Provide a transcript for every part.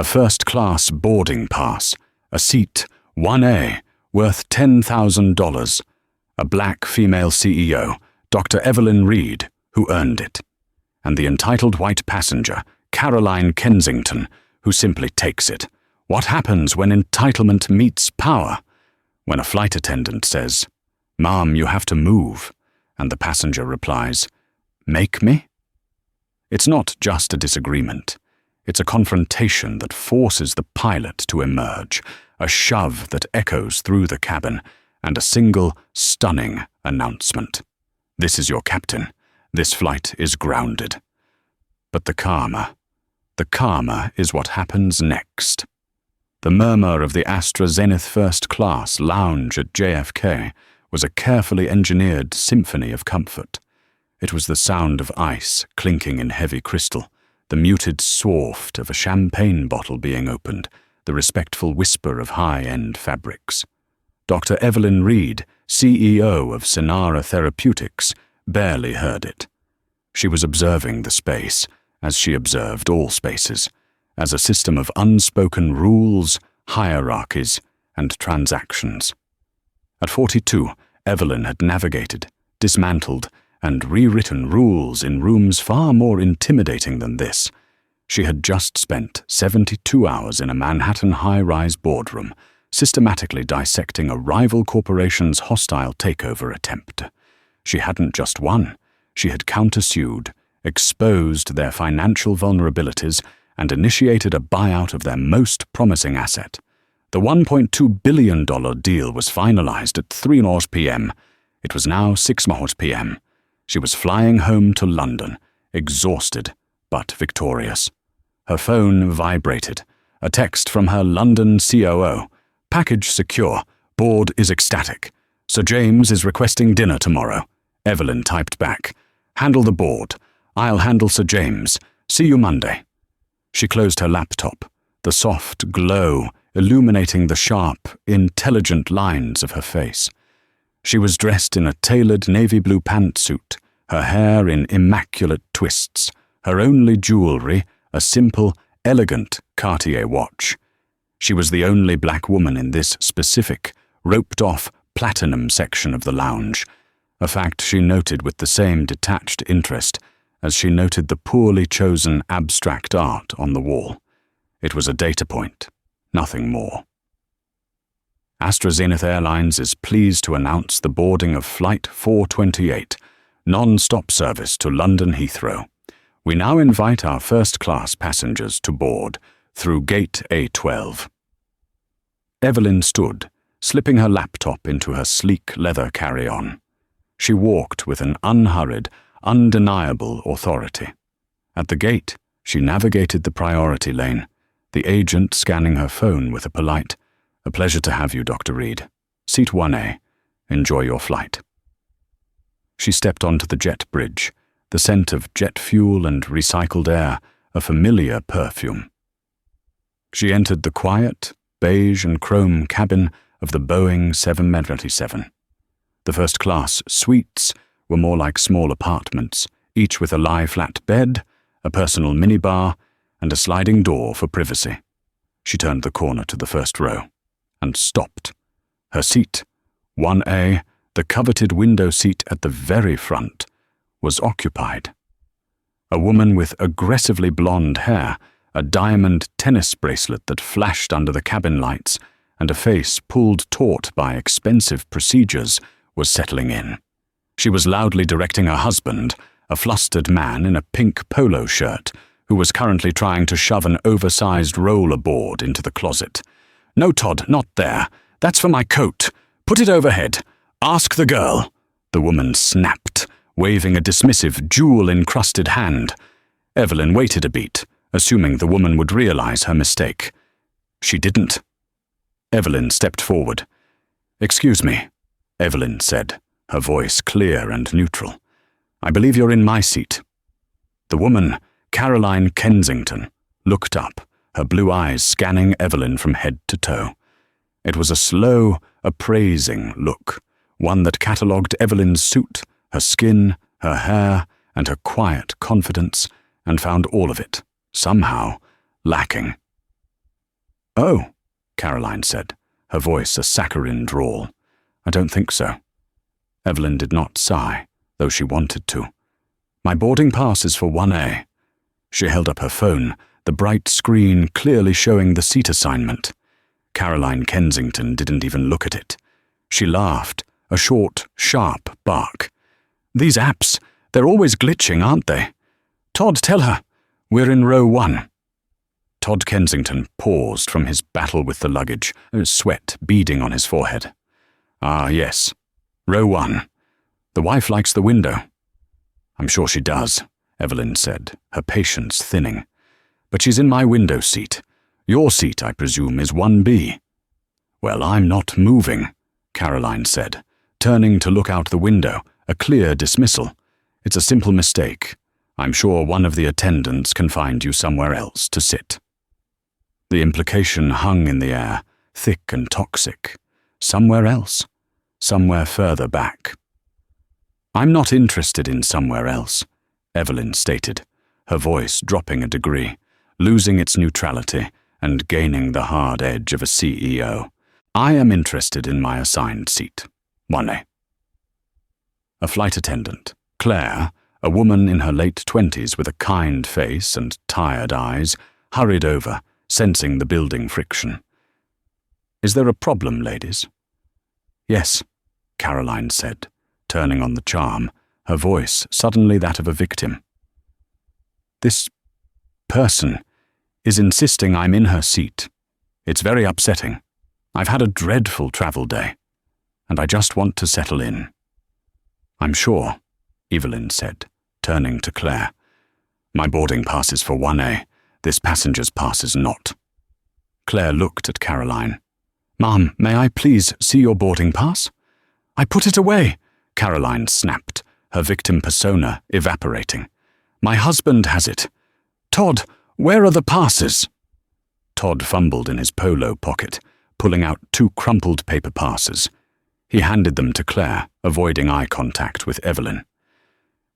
a first-class boarding pass, a seat 1A worth $10,000, a black female CEO, Dr. Evelyn Reed, who earned it, and the entitled white passenger, Caroline Kensington, who simply takes it. What happens when entitlement meets power? When a flight attendant says, "Ma'am, you have to move," and the passenger replies, "Make me?" It's not just a disagreement. It's a confrontation that forces the pilot to emerge, a shove that echoes through the cabin, and a single, stunning announcement. This is your captain. This flight is grounded. But the karma is what happens next. The murmur of the Astra Zenith First Class lounge at JFK was a carefully engineered symphony of comfort. It was the sound of ice clinking in heavy crystal, the muted swaft of a champagne bottle being opened, the respectful whisper of high-end fabrics. Dr. Evelyn Reed, CEO of Synara Therapeutics, barely heard it. She was observing the space, as she observed all spaces, as a system of unspoken rules, hierarchies, and transactions. At 42, Evelyn had navigated, dismantled, and rewritten rules in rooms far more intimidating than this. She had just spent 72 hours in a Manhattan high-rise boardroom, systematically dissecting a rival corporation's hostile takeover attempt. She hadn't just won, she had countersued, exposed their financial vulnerabilities, and initiated a buyout of their most promising asset. The $1.2 billion deal was finalized at 3:00 p.m. It was now 6:00 p.m. She was flying home to London, exhausted but victorious. Her phone vibrated. A text from her London COO. "Package secure. Board is ecstatic. Sir James is requesting dinner tomorrow." Evelyn typed back, "Handle the board. I'll handle Sir James. See you Monday." She closed her laptop, the soft glow illuminating the sharp, intelligent lines of her face. She was dressed in a tailored navy blue pantsuit, her hair in immaculate twists, her only jewelry a simple, elegant Cartier watch. She was the only black woman in this specific, roped-off platinum section of the lounge, a fact she noted with the same detached interest as she noted the poorly chosen abstract art on the wall. It was a data point, nothing more. AstraZeneca Airlines is pleased to announce the boarding of Flight 428, non-stop service to London Heathrow. We now invite our first-class passengers to board through Gate A12. Evelyn stood, slipping her laptop into her sleek leather carry-on. She walked with an unhurried, undeniable authority. At the gate, she navigated the priority lane, the agent scanning her phone with a polite, "A pleasure to have you, Dr. Reed. Seat 1A. Enjoy your flight." She stepped onto the jet bridge, the scent of jet fuel and recycled air, a familiar perfume. She entered the quiet, beige and chrome cabin of the Boeing 737. The first-class suites were more like small apartments, each with a lie-flat bed, a personal minibar, and a sliding door for privacy. She turned the corner to the first row and stopped. Her seat, 1A, the coveted window seat at the very front, was occupied. A woman with aggressively blonde hair, a diamond tennis bracelet that flashed under the cabin lights, and a face pulled taut by expensive procedures, was settling in. She was loudly directing her husband, a flustered man in a pink polo shirt, who was currently trying to shove an oversized rollerboard into the closet. "No, Todd, not there. That's for my coat. Put it overhead. Ask the girl," the woman snapped, waving a dismissive, jewel-encrusted hand. Evelyn waited a beat, assuming the woman would realize her mistake. She didn't. Evelyn stepped forward. "Excuse me," Evelyn said, her voice clear and neutral. "I believe you're in my seat." The woman, Caroline Kensington, looked up, her blue eyes scanning Evelyn from head to toe. It was a slow, appraising look, one that catalogued Evelyn's suit, her skin, her hair, and her quiet confidence, and found all of it, somehow, lacking. Oh, Caroline said, her voice a saccharine drawl. I don't think so. Evelyn did not sigh, though she wanted to. My boarding pass is for 1A. She held up her phone, the bright screen clearly showing the seat assignment. Caroline Kensington didn't even look at it. She laughed, a short, sharp bark. These apps, they're always glitching, aren't they? Todd, tell her. We're in row 1. Todd Kensington paused from his battle with the luggage, sweat beading on his forehead. Ah, yes. Row 1. The wife likes the window. I'm sure she does, Evelyn said, her patience thinning. But she's in my window seat. Your seat, I presume, is 1B. Well, I'm not moving, Caroline said, turning to look out the window, a clear dismissal. It's a simple mistake. I'm sure one of the attendants can find you somewhere else to sit. The implication hung in the air, thick and toxic. Somewhere else. Somewhere further back. I'm not interested in somewhere else, Evelyn stated, her voice dropping a degree, losing its neutrality and gaining the hard edge of a CEO. I am interested in my assigned seat, 1A. A flight attendant, Claire, a woman in her late 20s with a kind face and tired eyes, hurried over, sensing the building friction. Is there a problem, ladies? Yes, Caroline said, turning on the charm, her voice suddenly that of a victim. This person is insisting I'm in her seat. It's very upsetting. I've had a dreadful travel day, and I just want to settle in. I'm sure, Evelyn said, turning to Claire. My boarding pass is for 1A. This passenger's pass is not. Claire looked at Caroline. Ma'am, may I please see your boarding pass? I put it away, Caroline snapped, her victim persona evaporating. My husband has it. Todd, where are the passes? Todd fumbled in his polo pocket, pulling out 2 crumpled paper passes. He handed them to Claire, avoiding eye contact with Evelyn.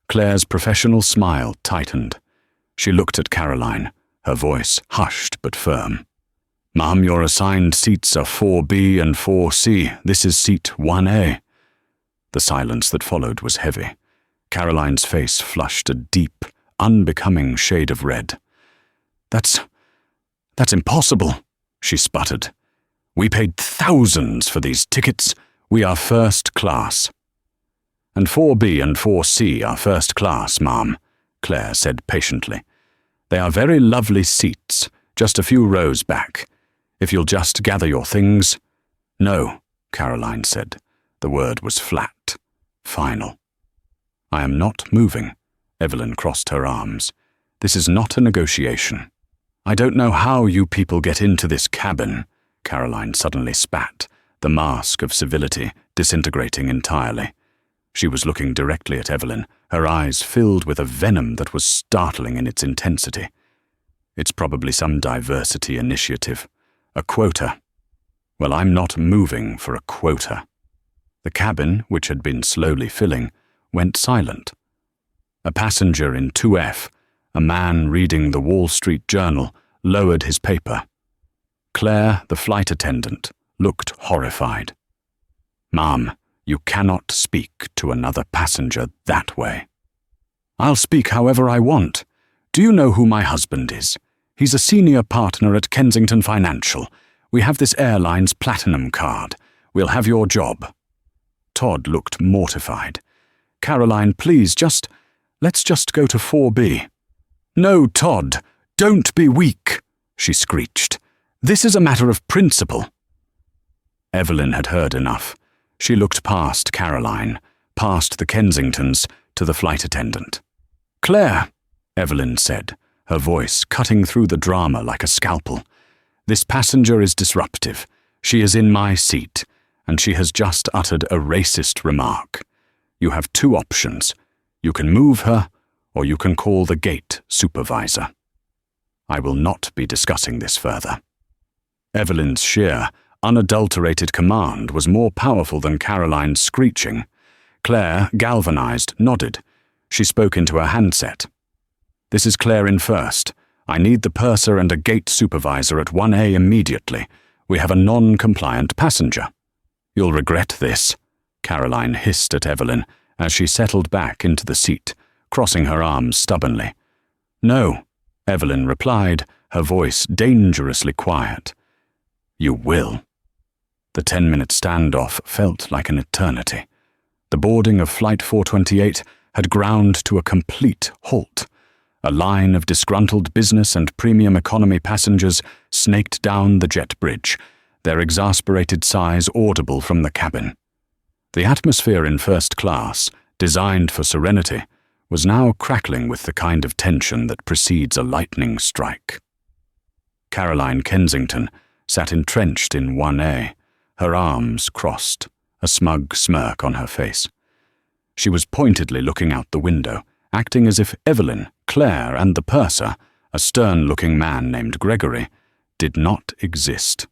Claire's professional smile tightened. She looked at Caroline, her voice hushed but firm. Ma'am, your assigned seats are 4B and 4C. This is seat 1A. The silence that followed was heavy. Caroline's face flushed a deep, unbecoming shade of red. That's impossible, she sputtered. We paid thousands for these tickets. We are first class. And 4B and 4C are first class, ma'am, Claire said patiently. They are very lovely seats, just a few rows back. If you'll just gather your things. No, Caroline said. The word was flat, final. I am not moving. Evelyn crossed her arms. This is not a negotiation. I don't know how you people get into this cabin, Caroline suddenly spat, the mask of civility disintegrating entirely. She was looking directly at Evelyn, her eyes filled with a venom that was startling in its intensity. It's probably some diversity initiative. A quota. Well, I'm not moving for a quota. The cabin, which had been slowly filling, went silent. A passenger in 2F, a man reading the Wall Street Journal, lowered his paper. Claire, the flight attendant, looked horrified. Ma'am, you cannot speak to another passenger that way. I'll speak however I want. Do you know who my husband is? He's a senior partner at Kensington Financial. We have this airline's platinum card. We'll have your job. Todd looked mortified. Caroline, please, let's just go to 4B. No, Todd, don't be weak, she screeched. This is a matter of principle. Evelyn had heard enough. She looked past Caroline, past the Kensingtons, to the flight attendant. Claire, Evelyn said, her voice cutting through the drama like a scalpel. This passenger is disruptive. She is in my seat, and she has just uttered a racist remark. You have 2 options. You can move her, or you can call the gate supervisor. I will not be discussing this further. Evelyn's sheer, unadulterated command was more powerful than Caroline's screeching. Claire, galvanized, nodded. She spoke into her handset. This is Claire in first. I need the purser and a gate supervisor at 1A immediately. We have a non-compliant passenger." "You'll regret this," Caroline hissed at Evelyn as she settled back into the seat, crossing her arms stubbornly. "No," Evelyn replied, her voice dangerously quiet. "You will." The 10-minute standoff felt like an eternity. The boarding of Flight 428 had ground to a complete halt. A line of disgruntled business and premium economy passengers snaked down the jet bridge, their exasperated sighs audible from the cabin. The atmosphere in first class, designed for serenity, was now crackling with the kind of tension that precedes a lightning strike. Caroline Kensington sat entrenched in 1A, her arms crossed, a smug smirk on her face. She was pointedly looking out the window, acting as if Evelyn, Claire, and the purser, a stern-looking man named Gregory, did not exist.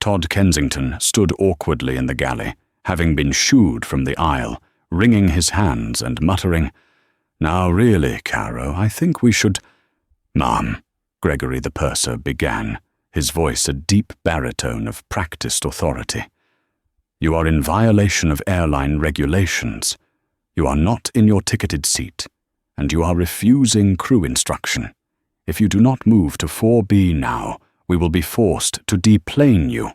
Todd Kensington stood awkwardly in the galley, having been shooed from the aisle, wringing his hands and muttering, "Now really, Caro, I think we should—" "Ma'am," Gregory the purser began, his voice a deep baritone of practiced authority. "You are in violation of airline regulations. You are not in your ticketed seat, and you are refusing crew instruction. If you do not move to 4B now, we will be forced to deplane you."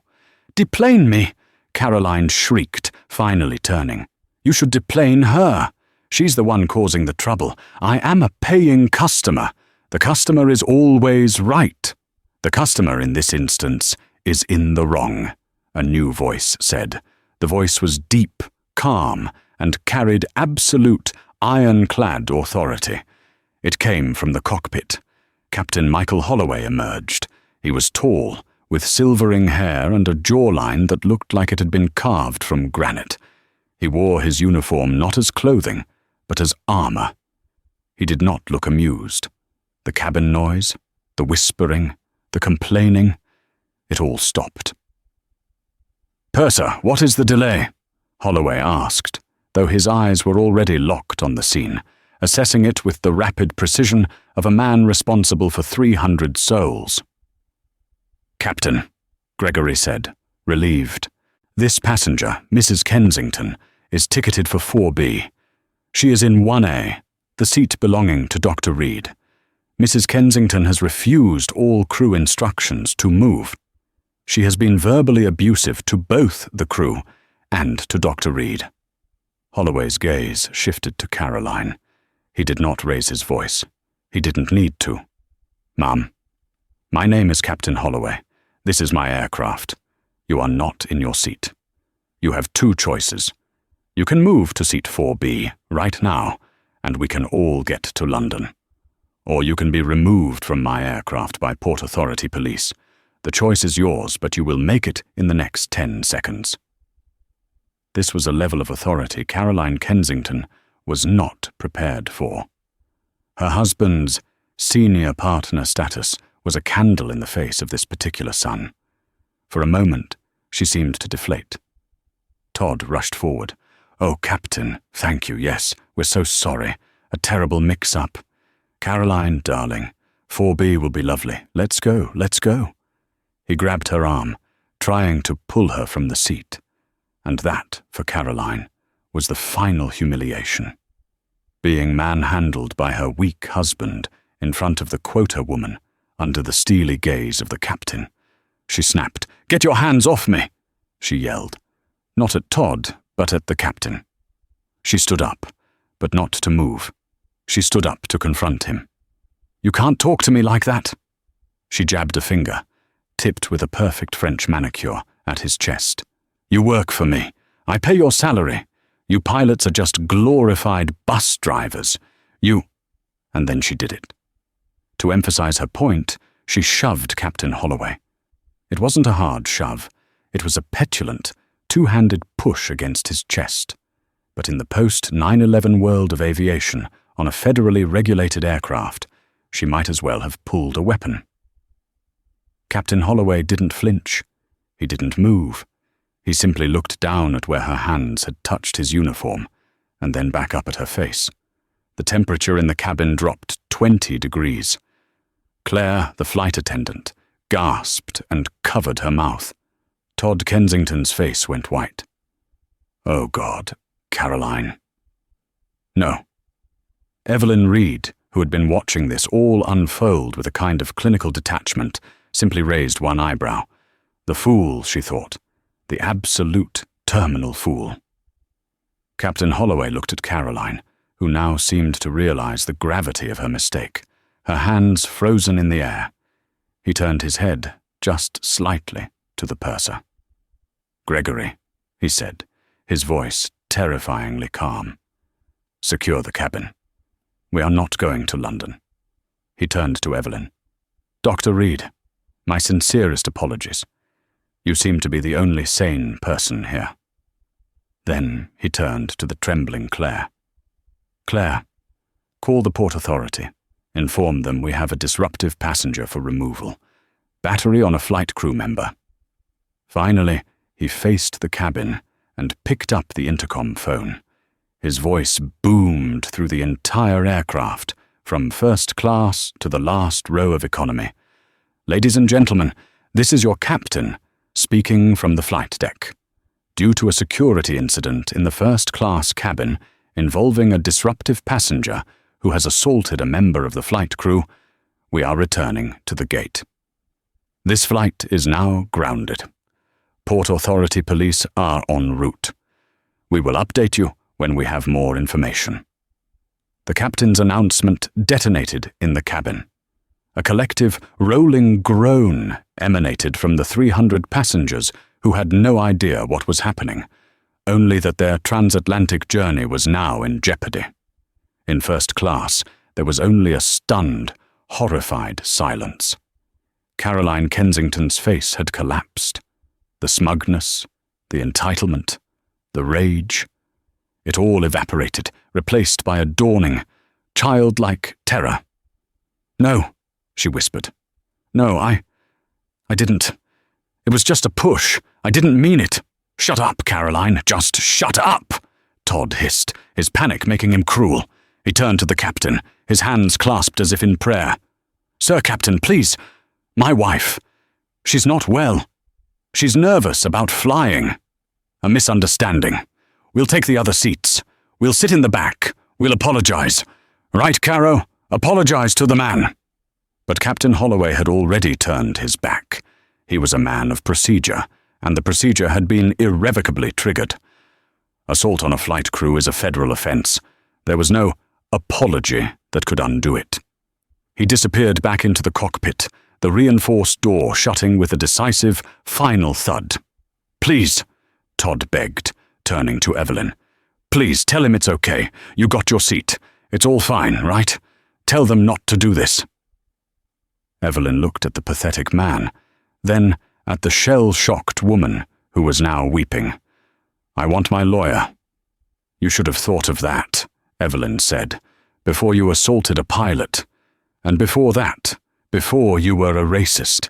"Deplane me!" Caroline shrieked, finally turning. "You should deplane her. She's the one causing the trouble. I am a paying customer. The customer is always right. The customer in this instance is in the wrong," a new voice said. The voice was deep, calm, and carried absolute, ironclad authority. It came from the cockpit. Captain Michael Holloway emerged. He was tall, with silvering hair and a jawline that looked like it had been carved from granite. He wore his uniform not as clothing, but as armor. He did not look amused. The cabin noise, the whispering, the complaining, it all stopped. "Purser, what is the delay?" Holloway asked, though his eyes were already locked on the scene, assessing it with the rapid precision of a man responsible for 300 souls. "Captain," Gregory said, relieved, "this passenger, Mrs. Kensington, is ticketed for 4B. She is in 1A, the seat belonging to Dr. Reed. Mrs. Kensington has refused all crew instructions to move. She has been verbally abusive to both the crew and to Dr. Reed." Holloway's gaze shifted to Caroline. He did not raise his voice. He didn't need to. "Ma'am, my name is Captain Holloway. This is my aircraft. You are not in your seat. You have two choices. You can move to seat 4B right now, and we can all get to London. Or you can be removed from my aircraft by Port Authority police. The choice is yours, but you will make it in the next 10 seconds. This was a level of authority Caroline Kensington was not prepared for. Her husband's senior partner status was a candle in the face of this particular son. For a moment, she seemed to deflate. Todd rushed forward. "Oh, Captain, thank you, yes, we're so sorry. A terrible mix-up. Caroline, darling, 4B will be lovely. Let's go, let's go." He grabbed her arm, trying to pull her from the seat. And that, for Caroline, was the final humiliation. Being manhandled by her weak husband in front of the quota woman, under the steely gaze of the captain. She snapped. "Get your hands off me!" she yelled. Not at Todd, but at the captain. She stood up, but not to move. She stood up to confront him. "You can't talk to me like that." She jabbed a finger, tipped with a perfect French manicure, at his chest. "You work for me. I pay your salary. You pilots are just glorified bus drivers. You—" And then she did it. To emphasize her point, she shoved Captain Holloway. It wasn't a hard shove. It was a petulant, two-handed push against his chest. But in the post-9/11 world of aviation, on a federally regulated aircraft, she might as well have pulled a weapon. Captain Holloway didn't flinch. He didn't move. He simply looked down at where her hands had touched his uniform, and then back up at her face. The temperature in the cabin dropped 20 degrees. Claire, the flight attendant, gasped and covered her mouth. Todd Kensington's face went white. "Oh God, Caroline." "No." Evelyn Reed, who had been watching this all unfold with a kind of clinical detachment, simply raised one eyebrow. The fool, she thought. The absolute terminal fool. Captain Holloway looked at Caroline, who now seemed to realize the gravity of her mistake, her hands frozen in the air. He turned his head, just slightly, to the purser. "Gregory," he said, his voice terrifyingly calm. "Secure the cabin. We are not going to London." He turned to Evelyn. "Dr. Reed, my sincerest apologies. You seem to be the only sane person here." Then he turned to the trembling Claire. "Claire, call the Port Authority. Inform them we have a disruptive passenger for removal. Battery on a flight crew member." Finally, he faced the cabin and picked up the intercom phone. His voice boomed through the entire aircraft, from first class to the last row of economy. "Ladies and gentlemen, this is your captain, speaking from the flight deck. Due to a security incident in the first-class cabin involving a disruptive passenger who has assaulted a member of the flight crew, we are returning to the gate. This flight is now grounded. Port Authority police are en route. We will update you when we have more information." The captain's announcement detonated in the cabin. A collective rolling groan emanated from the 300 passengers who had no idea what was happening, only that their transatlantic journey was now in jeopardy. In first class, there was only a stunned, horrified silence. Caroline Kensington's face had collapsed. The smugness, the entitlement, the rage. It all evaporated, replaced by a dawning, childlike terror. "No," she whispered. "No, I didn't. It was just a push. I didn't mean it." "Shut up, Caroline. Just shut up," Todd hissed, his panic making him cruel. He turned to the captain, his hands clasped as if in prayer. "Sir Captain, please. My wife. She's not well. She's nervous about flying. A misunderstanding. We'll take the other seats. We'll sit in the back. We'll apologize. Right, Caro? Apologize to the man." But Captain Holloway had already turned his back. He was a man of procedure, and the procedure had been irrevocably triggered. Assault on a flight crew is a federal offense. There was no apology that could undo it. He disappeared back into the cockpit, the reinforced door shutting with a decisive, final thud. "Please," Todd begged, turning to Evelyn. "Please, tell him it's okay. You got your seat. It's all fine, right? Tell them not to do this." Evelyn looked at the pathetic man, then at the shell-shocked woman who was now weeping. "I want my lawyer." "You should have thought of that," Evelyn said, "before you assaulted a pilot. And before that, before you were a racist.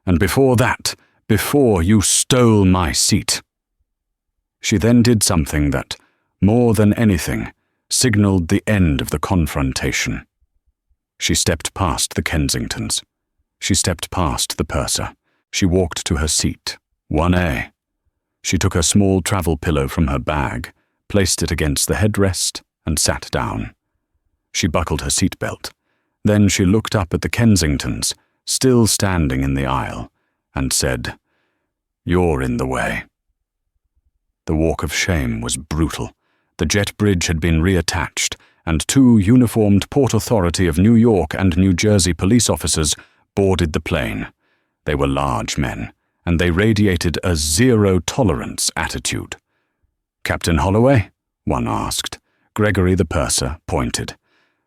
And before that, before you stole my seat." She then did something that, more than anything, signaled the end of the confrontation. She stepped past the Kensingtons. She stepped past the purser. She walked to her seat, 1A. She took her small travel pillow from her bag, placed it against the headrest, and sat down. She buckled her seatbelt. Then she looked up at the Kensingtons, still standing in the aisle, and said, "You're in the way." The walk of shame was brutal. The jet bridge had been reattached, and 2 uniformed Port Authority of New York and New Jersey police officers boarded the plane. They were large men, and they radiated a zero-tolerance attitude. "Captain Holloway?" one asked. Gregory the purser pointed.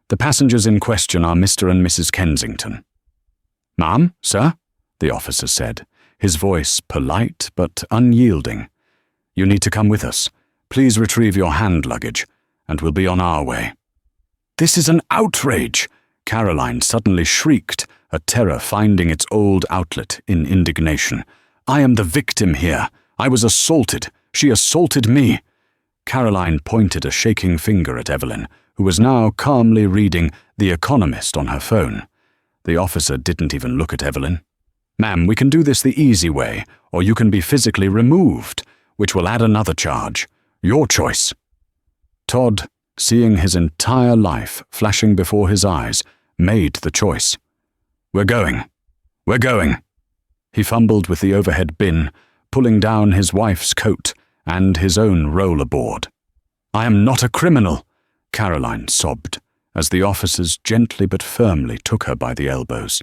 "The passengers in question are Mr. and Mrs. Kensington." "Ma'am, sir?" the officer said, his voice polite but unyielding. "You need to come with us. Please retrieve your hand luggage, and we'll be on our way." "This is an outrage!" Caroline suddenly shrieked, her terror finding its old outlet in indignation. "I am the victim here. I was assaulted. She assaulted me." Caroline pointed a shaking finger at Evelyn, who was now calmly reading The Economist on her phone. The officer didn't even look at Evelyn. "Ma'am, we can do this the easy way, or you can be physically removed, which will add another charge. Your choice." Todd, seeing his entire life flashing before his eyes, made the choice. We're going. He fumbled with the overhead bin, pulling down his wife's coat and his own rollerboard. "I am not a criminal," Caroline sobbed, as the officers gently but firmly took her by the elbows.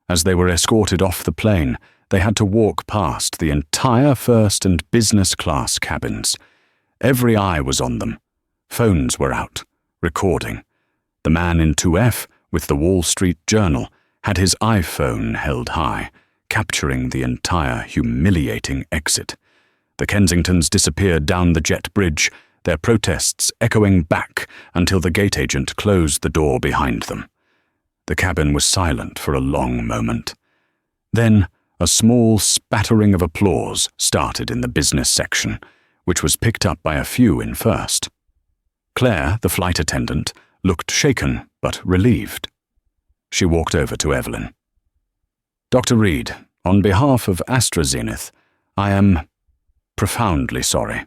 As they were escorted off the plane, they had to walk past the entire first and business class cabins. Every eye was on them. Phones were out, recording. The man in 2F, with the Wall Street Journal, had his iPhone held high, capturing the entire humiliating exit. The Kensingtons disappeared down the jet bridge, their protests echoing back until the gate agent closed the door behind them. The cabin was silent for a long moment. Then, a small spattering of applause started in the business section, which was picked up by a few in first. Claire, the flight attendant, looked shaken but relieved. She walked over to Evelyn. "Dr. Reed, on behalf of AstraZeneca, I am profoundly sorry.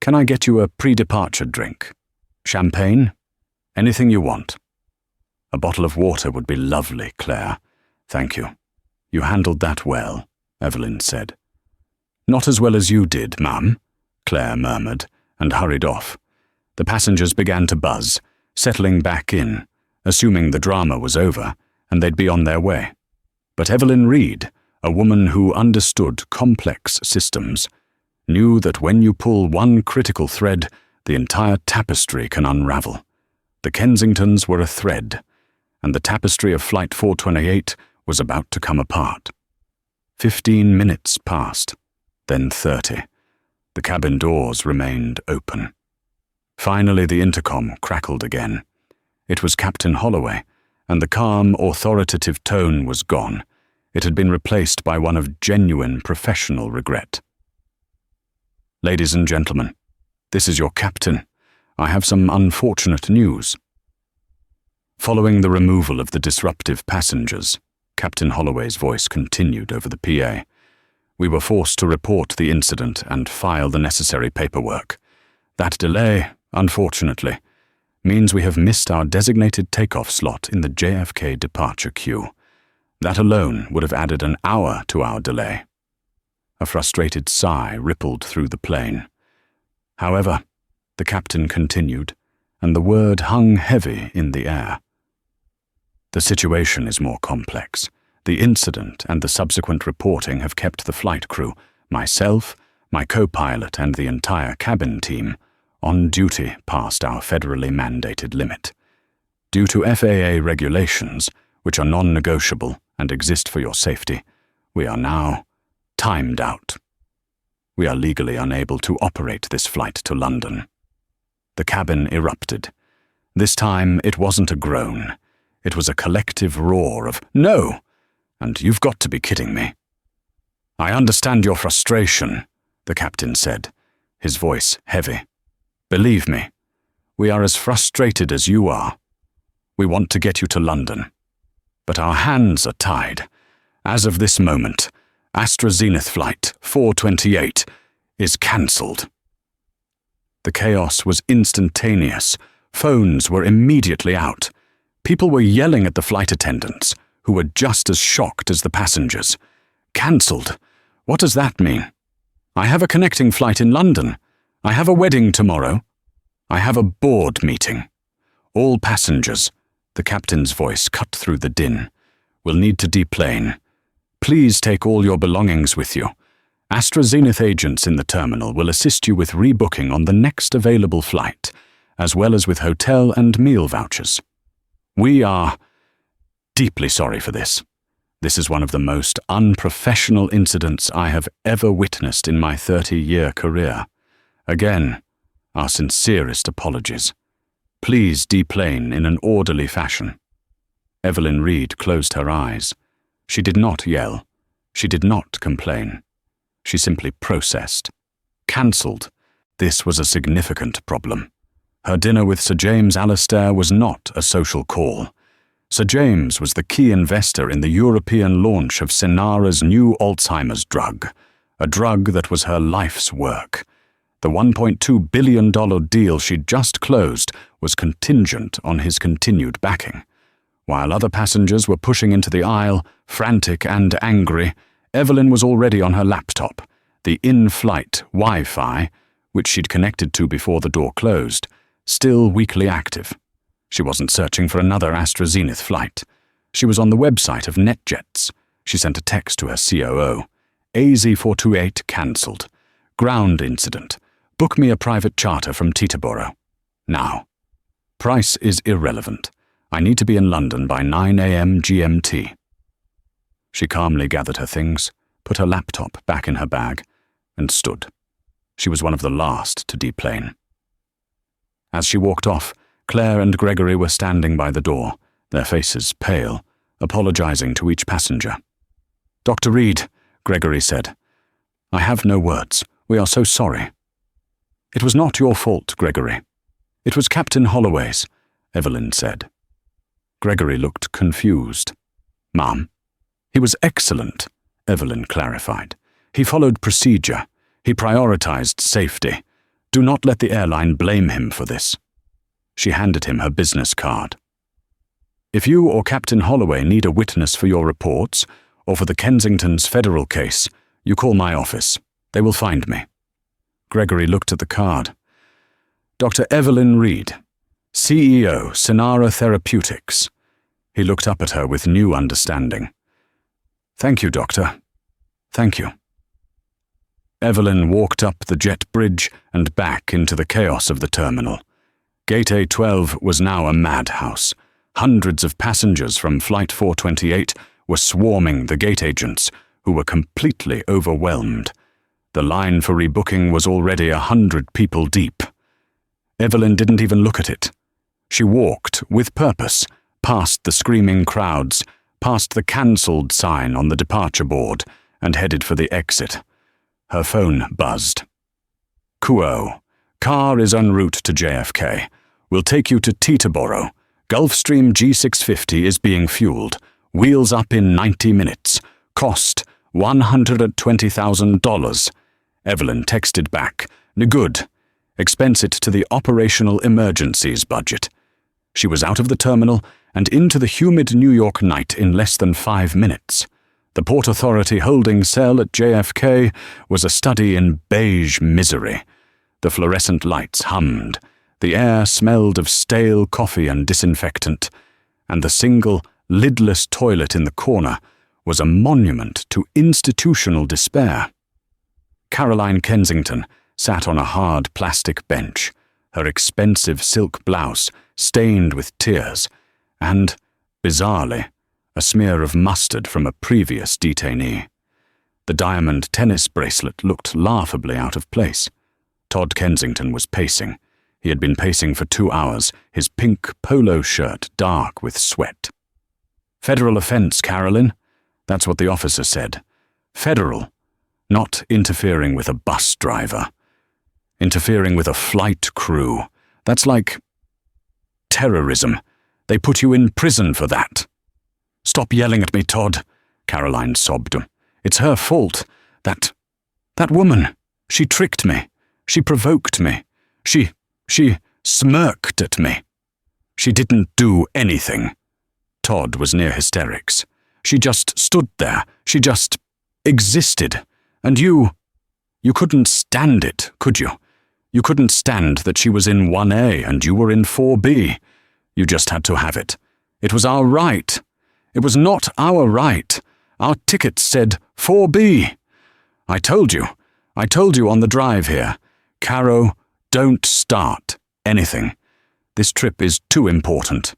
Can I get you a pre-departure drink? Champagne? Anything you want?" "A bottle of water would be lovely, Claire. Thank you. You handled that well," Evelyn said. "Not as well as you did, ma'am," Claire murmured, and hurried off. The passengers began to buzz, settling back in, assuming the drama was over and they'd be on their way. But Evelyn Reed, a woman who understood complex systems, knew that when you pull one critical thread, the entire tapestry can unravel. The Kensingtons were a thread, and the tapestry of Flight 428 was about to come apart. 15 minutes passed, then 30. The cabin doors remained open. Finally, the intercom crackled again. It was Captain Holloway, and the calm, authoritative tone was gone. It had been replaced by one of genuine professional regret. "Ladies and gentlemen, this is your captain. I have some unfortunate news." Following the removal of the disruptive passengers, Captain Holloway's voice continued over the PA. "We were forced to report the incident and file the necessary paperwork. That delay, unfortunately, means we have missed our designated takeoff slot in the JFK departure queue. That alone would have added an hour to our delay." A frustrated sigh rippled through the plane. "However," the captain continued, and the word hung heavy in the air, "the situation is more complex. The incident and the subsequent reporting have kept the flight crew, myself, my co-pilot, and the entire cabin team on duty past our federally mandated limit. Due to FAA regulations, which are non-negotiable and exist for your safety, we are now timed out. We are legally unable to operate this flight to London." The cabin erupted. This time it wasn't a groan. It was a collective roar of, "No! And you've got to be kidding me." "I understand your frustration," the captain said, his voice heavy. "Believe me, we are as frustrated as you are. We want to get you to London. But our hands are tied. As of this moment, AstraZeneca Flight 428 is cancelled." The chaos was instantaneous. Phones were immediately out. People were yelling at the flight attendants, who were just as shocked as the passengers. "Cancelled? What does that mean? I have a connecting flight in London. I have a wedding tomorrow. I have a board meeting. All passengers," the captain's voice cut through the din, "will need to deplane. Please take all your belongings with you. AstraZeneca agents in the terminal will assist you with rebooking on the next available flight, as well as with hotel and meal vouchers. We are deeply sorry for this. This is one of the most unprofessional incidents I have ever witnessed in my 30-year career. Again, our sincerest apologies. Please deplane in an orderly fashion." Evelyn Reed closed her eyes. She did not yell. She did not complain. She simply processed. Cancelled. This was a significant problem. Her dinner with Sir James Alistair was not a social call. Sir James was the key investor in the European launch of Cynara's new Alzheimer's drug, a drug that was her life's work. The $1.2 billion deal she'd just closed was contingent on his continued backing. While other passengers were pushing into the aisle, frantic and angry, Evelyn was already on her laptop, the in-flight Wi-Fi, which she'd connected to before the door closed, still weakly active. She wasn't searching for another AstraZeneca flight. She was on the website of NetJets. She sent a text to her COO. AZ428 cancelled. Ground incident. Book me a private charter from Teterboro. Now. Price is irrelevant. I need to be in London by 9 a.m. GMT. She calmly gathered her things, put her laptop back in her bag, and stood. She was one of the last to deplane. As she walked off, Claire and Gregory were standing by the door, their faces pale, apologizing to each passenger. "Dr. Reed," Gregory said, "I have no words. We are so sorry." "It was not your fault, Gregory. It was Captain Holloway's," Evelyn said. Gregory looked confused. "Ma'am?" "He was excellent," Evelyn clarified. "He followed procedure. He prioritized safety. Do not let the airline blame him for this." She handed him her business card. "If you or Captain Holloway need a witness for your reports, or for the Kensington's federal case, you call my office. They will find me." Gregory looked at the card. "Dr. Evelyn Reed, CEO, Cynara Therapeutics." He looked up at her with new understanding. "Thank you, Doctor. Thank you." Evelyn walked up the jet bridge and back into the chaos of the terminal. Gate A12 was now a madhouse. Hundreds of passengers from Flight 428 were swarming the gate agents, who were completely overwhelmed. The line for rebooking was already 100 people deep. Evelyn didn't even look at it. She walked, with purpose, past the screaming crowds, past the cancelled sign on the departure board, and headed for the exit. Her phone buzzed. "Kuo, car is en route to JFK. We'll take you to Teterboro. Gulfstream G650 is being fueled. Wheels up in 90 minutes. Cost $120,000. Evelyn texted back, "Good. Expense it to the operational emergencies budget." She was out of the terminal and into the humid New York night in less than 5 minutes. The Port Authority holding cell at JFK was a study in beige misery. The fluorescent lights hummed. The air smelled of stale coffee and disinfectant, and the single, lidless toilet in the corner was a monument to institutional despair. Caroline Kensington sat on a hard plastic bench, her expensive silk blouse stained with tears, and, bizarrely, a smear of mustard from a previous detainee. The diamond tennis bracelet looked laughably out of place. Todd Kensington was pacing. He had been pacing for 2 hours, his pink polo shirt dark with sweat. "Federal offense, Carolyn." That's what the officer said. "Federal. Not interfering with a bus driver. Interfering with a flight crew. That's like terrorism. They put you in prison for that." "Stop yelling at me, Todd," Caroline sobbed. "It's her fault. That woman. She tricked me. She provoked me. She smirked at me. She didn't do anything." Todd was near hysterics. "She just stood there. She just existed. And you couldn't stand it, could you? You couldn't stand that she was in 1A and you were in 4B. You just had to have it. It was our right. It was not our right. Our ticket said 4B. I told you on the drive here. Caro, don't start anything. This trip is too important."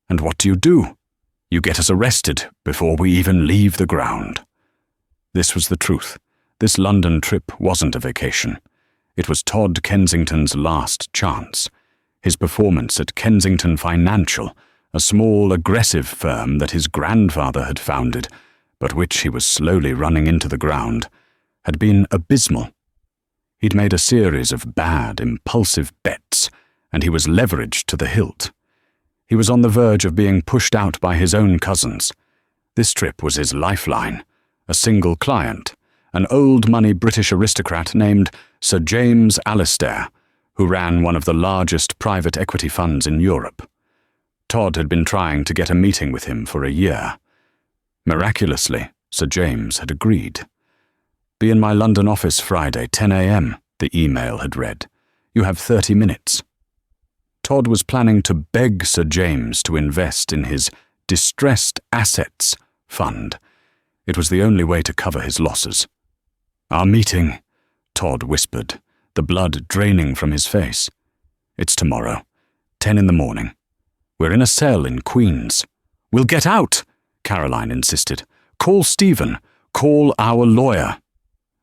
And what do? You get us arrested before we even leave the ground. This was the truth. This London trip wasn't a vacation. It was Todd Kensington's last chance. His performance at Kensington Financial, a small, aggressive firm that his grandfather had founded, but which he was slowly running into the ground, had been abysmal. He'd made a series of bad, impulsive bets, and he was leveraged to the hilt. He was on the verge of being pushed out by his own cousins. This trip was his lifeline, a single client, an old-money British aristocrat named Sir James Alistair, who ran one of the largest private equity funds in Europe. Todd had been trying to get a meeting with him for a year. Miraculously, Sir James had agreed. "Be in my London office Friday, 10 a.m., the email had read. "You have 30 minutes. Todd was planning to beg Sir James to invest in his Distressed Assets Fund. It was the only way to cover his losses. "Our meeting," Todd whispered, the blood draining from his face. "It's tomorrow, 10 in the morning. We're in a cell in Queens." "We'll get out," Caroline insisted. "Call Stephen. Call our lawyer."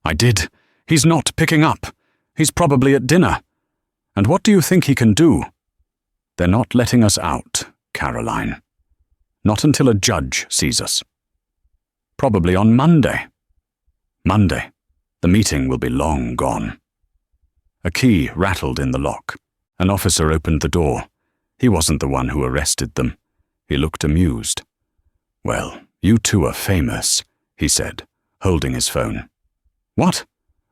"I did. He's not picking up. He's probably at dinner. And what do you think he can do?" "They're not letting us out, Caroline. Not until a judge sees us. Probably on Monday." "Monday. The meeting will be long gone." A key rattled in the lock. An officer opened the door. He wasn't the one who arrested them. He looked amused. "Well, you two are famous," he said, holding his phone. "What?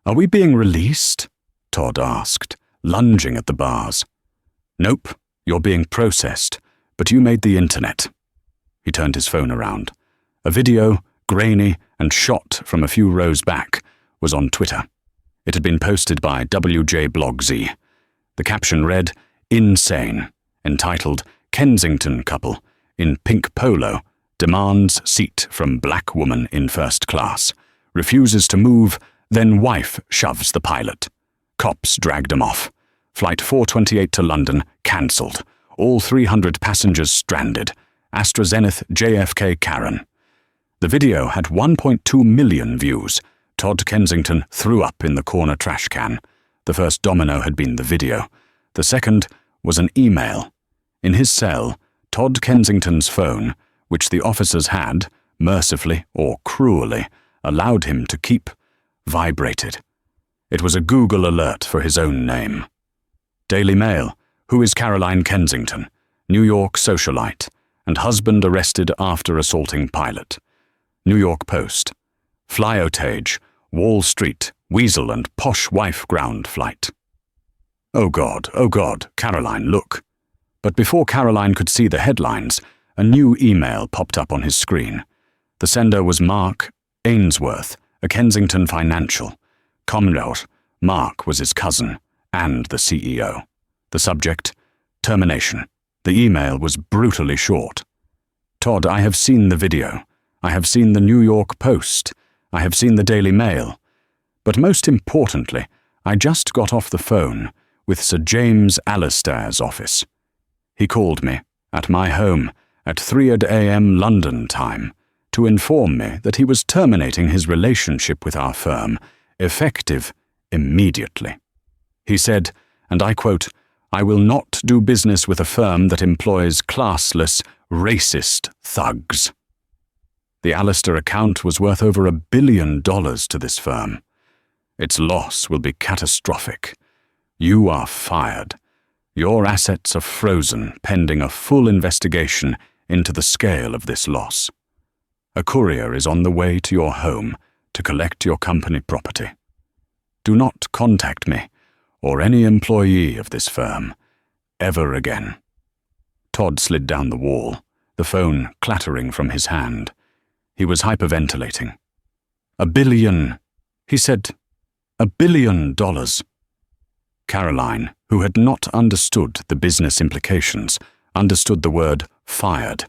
Are we being released?" Todd asked, lunging at the bars. "Nope, you're being processed, but you made the internet." He turned his phone around. A video, grainy and shot from a few rows back, was on Twitter. It had been posted by WJ Blogzy. The caption read, "Insane," entitled "Kensington Couple in Pink Polo Demands Seat from Black Woman in First Class. Refuses to move, then wife shoves the pilot. Cops dragged him off. Flight 428 to London cancelled. All 300 passengers stranded. AstraZeneca JFK Karen." The video had 1.2 million views. Todd Kensington threw up in the corner trash can. The first domino had been the video. The second was an email. In his cell, Todd Kensington's phone, which the officers had, mercifully or cruelly, allowed him to keep, vibrated. It was a Google alert for his own name. Daily Mail, "Who is Caroline Kensington? New York socialite, and husband arrested after assaulting pilot." New York Post, "Flyotage, Wall Street, Weasel and posh wife ground flight." Oh God, Caroline, look." But before Caroline could see the headlines, a new email popped up on his screen. The sender was Mark Ainsworth, a Kensington financial. Comrade, Mark was his cousin and the CEO. The subject, termination. The email was brutally short. "Todd, I have seen the video. I have seen the New York Post. I have seen the Daily Mail. But most importantly, I just got off the phone with Sir James Alistair's office. He called me at my home at 3 a.m. London time to inform me that he was terminating his relationship with our firm, effective immediately. He said, and I quote, "I will not do business with a firm that employs classless, racist thugs." The Alistair account was worth over $1 billion to this firm. Its loss will be catastrophic. You are fired. Your assets are frozen pending a full investigation into the scale of this loss. A courier is on the way to your home to collect your company property. Do not contact me or any employee of this firm ever again. Todd slid down the wall, the phone clattering from his hand. He was hyperventilating. $1 billion, he said. $1 billion. Caroline, who had not understood the business implications, understood the word fired.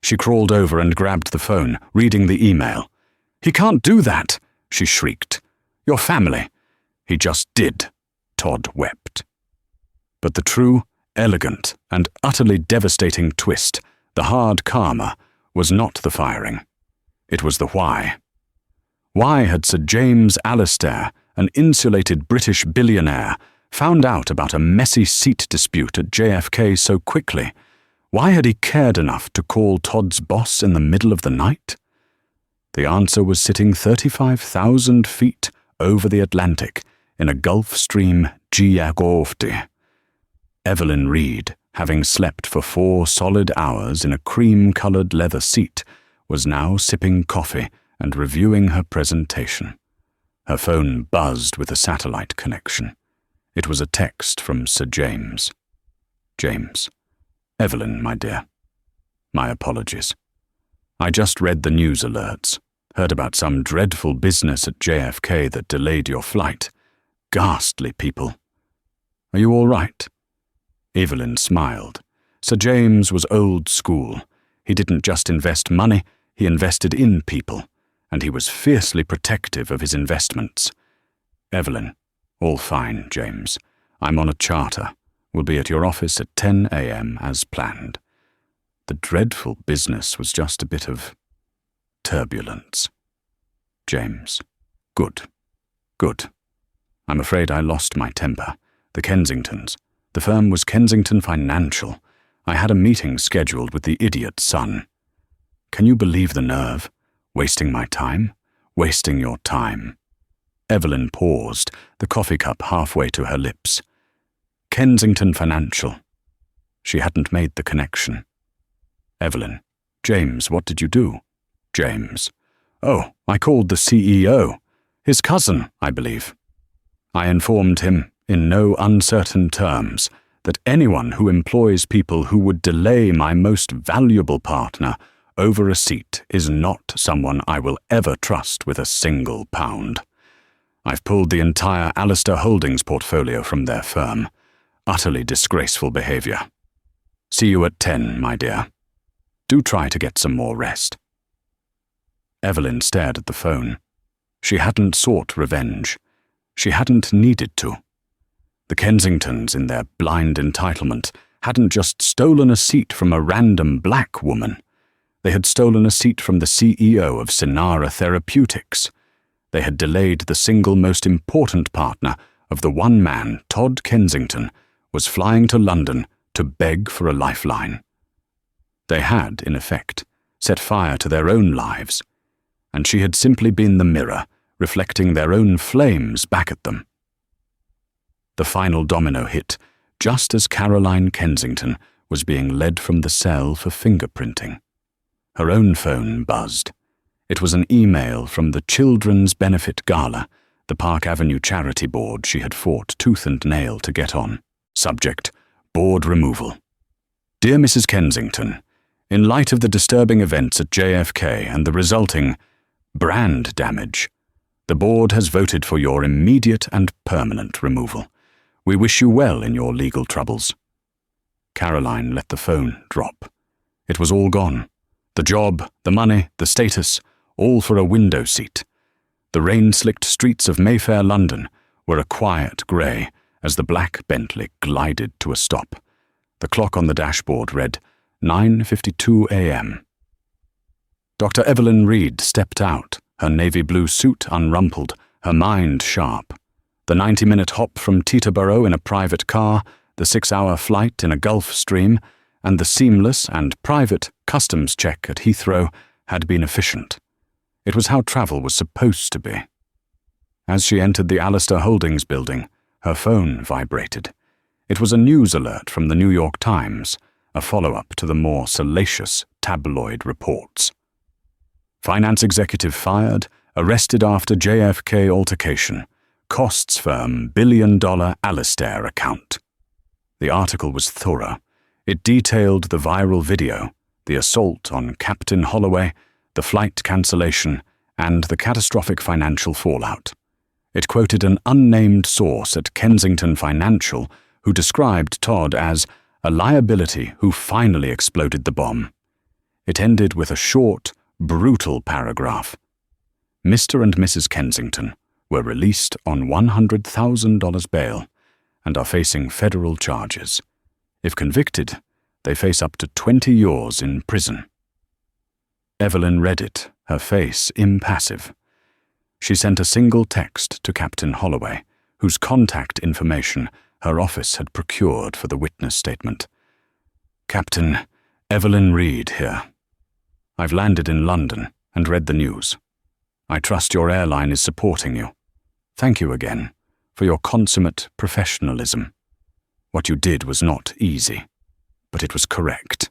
She crawled over and grabbed the phone, reading the email. "He can't do that," she shrieked. "Your family." "He just did," Todd wept. But the true, elegant, and utterly devastating twist, the hard karma, was not the firing. It was the why. Why had Sir James Alistair, an insulated British billionaire, found out about a messy seat dispute at JFK so quickly? Why had he cared enough to call Todd's boss in the middle of the night? The answer was sitting 35,000 feet over the Atlantic in a Gulf Stream giagotti. Evelyn Reed having slept for 4 solid hours in a cream-colored leather seat, was now sipping coffee and reviewing her presentation. Her phone buzzed with a satellite connection. It was a text from Sir James. James. Evelyn, my dear. My apologies. I just read the news alerts. Heard about some dreadful business at JFK that delayed your flight. Ghastly people. Are you all right? Evelyn smiled. Sir James was old school. He didn't just invest money, he invested in people, and he was fiercely protective of his investments. Evelyn, all fine, James. I'm on a charter. We'll be at your office at 10 a.m. as planned. The dreadful business was just a bit of turbulence. James. Good. Good. I'm afraid I lost my temper. The Kensingtons. The firm was Kensington Financial. I had a meeting scheduled with the idiot's son. Can you believe the nerve? Wasting my time? Wasting your time. Evelyn paused, the coffee cup halfway to her lips. Kensington Financial. She hadn't made the connection. Evelyn. James, what did you do? James. Oh, I called the CEO. His cousin, I believe. I informed him, in no uncertain terms, that anyone who employs people who would delay my most valuable partner over a seat is not someone I will ever trust with a single pound. I've pulled the entire Alistair Holdings portfolio from their firm. Utterly disgraceful behavior. See you at 10, my dear. Do try to get some more rest. Evelyn stared at the phone. She hadn't sought revenge. She hadn't needed to. The Kensingtons, in their blind entitlement, hadn't just stolen a seat from a random black woman. They had stolen a seat from the CEO of Sinara Therapeutics. They had delayed the single most important partner of the one man, Todd Kensington, was flying to London to beg for a lifeline. They had, in effect, set fire to their own lives, and she had simply been the mirror, reflecting their own flames back at them. The final domino hit, just as Caroline Kensington was being led from the cell for fingerprinting. Her own phone buzzed. It was an email from the Children's Benefit Gala, the Park Avenue charity board she had fought tooth and nail to get on. Subject: board removal. Dear Mrs. Kensington, in light of the disturbing events at JFK and the resulting brand damage, the board has voted for your immediate and permanent removal. We wish you well in your legal troubles. Caroline let the phone drop. It was all gone. The job, the money, the status, all for a window seat. The rain-slicked streets of Mayfair, London, were a quiet grey as the black Bentley glided to a stop. The clock on the dashboard read 9:52 a.m. Dr. Evelyn Reed stepped out, her navy blue suit unrumpled, her mind sharp. The 90-minute hop from Teterboro in a private car, the 6-hour flight in a Gulf Stream, and the seamless and private customs check at Heathrow had been efficient. It was how travel was supposed to be. As she entered the Alistair Holdings building, her phone vibrated. It was a news alert from the New York Times, a follow-up to the more salacious tabloid reports. Finance executive fired, arrested after JFK altercation. Costs firm billion-dollar Alistair account. The article was thorough. It detailed the viral video, the assault on Captain Holloway, the flight cancellation, and the catastrophic financial fallout. It quoted an unnamed source at Kensington Financial who described Todd as a liability who finally exploded the bomb. It ended with a short, brutal paragraph. Mr. and Mrs. Kensington were released on $100,000 bail and are facing federal charges. If convicted, they face up to 20 years in prison. Evelyn read it, her face impassive. She sent a single text to Captain Holloway, whose contact information her office had procured for the witness statement. Captain, Evelyn Reed here. I've landed in London and read the news. I trust your airline is supporting you. Thank you again for your consummate professionalism. What you did was not easy. but it was correct.